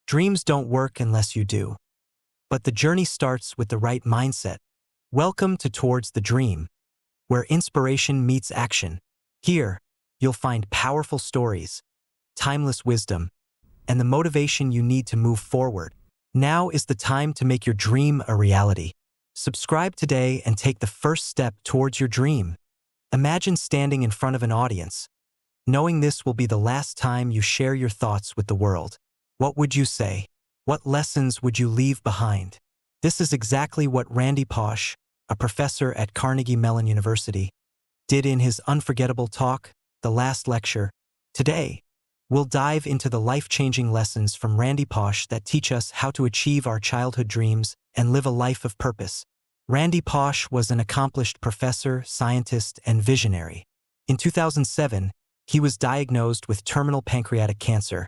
Dreams don't work unless you do. But the journey starts with the right mindset. Welcome to Towards the Dream, where inspiration meets action. Here, you'll find powerful stories, timeless wisdom, and the motivation you need to move forward. Now is the time to make your dream a reality. Subscribe today and take the first step towards your dream. Imagine standing in front of an audience, knowing this will be the last time you share your thoughts with the world. What would you say? What lessons would you leave behind? This is exactly what Randy Pausch, a professor at Carnegie Mellon University, did in his unforgettable talk, The Last Lecture. Today, we'll dive into the life-changing lessons from Randy Pausch that teach us how to achieve our childhood dreams and live a life of purpose. Randy Pausch was an accomplished professor, scientist, and visionary. In 2007, he was diagnosed with terminal pancreatic cancer,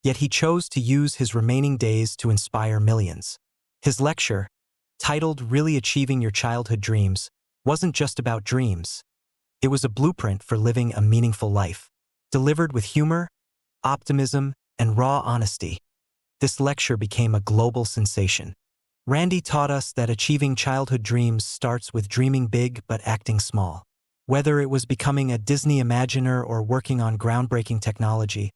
yet he chose to use his remaining days to inspire millions. His lecture, titled Really Achieving Your Childhood Dreams, wasn't just about dreams. It was a blueprint for living a meaningful life, delivered with humor, optimism, and raw honesty. This lecture became a global sensation. Randy taught us that achieving childhood dreams starts with dreaming big but acting small. Whether it was becoming a Disney Imaginer or working on groundbreaking technology,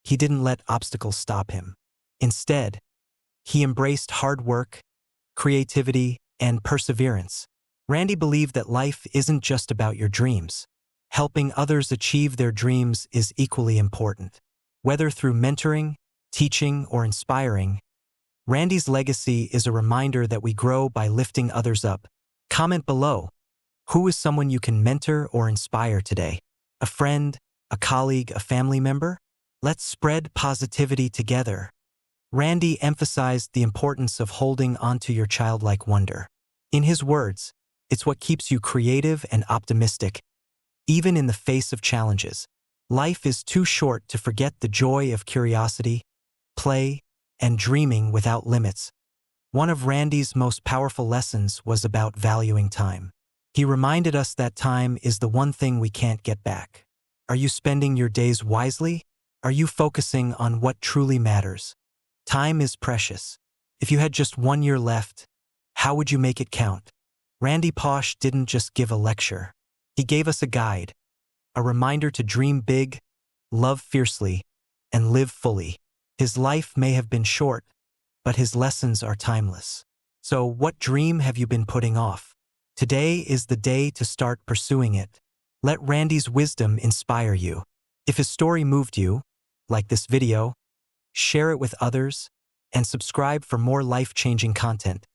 he didn't let obstacles stop him. Instead, he embraced hard work, creativity, and perseverance. Randy believed that life isn't just about your dreams. Helping others achieve their dreams is equally important. Whether through mentoring, teaching, or inspiring, Randy's legacy is a reminder that we grow by lifting others up. Comment below. Who is someone you can mentor or inspire today? A friend, a colleague, a family member? Let's spread positivity together. Randy emphasized the importance of holding onto your childlike wonder. In his words, it's what keeps you creative and optimistic, even in the face of challenges. Life is too short to forget the joy of curiosity, play, and dreaming without limits. One of Randy's most powerful lessons was about valuing time. He reminded us that time is the one thing we can't get back. Are you spending your days wisely? Are you focusing on what truly matters? Time is precious. If you had just 1 year left, how would you make it count? Randy Pausch didn't just give a lecture. He gave us a guide, a reminder to dream big, love fiercely, and live fully. His life may have been short, but his lessons are timeless. So, what dream have you been putting off? Today is the day to start pursuing it. Let Randy's wisdom inspire you. If his story moved you, like this video, share it with others, and subscribe for more life-changing content.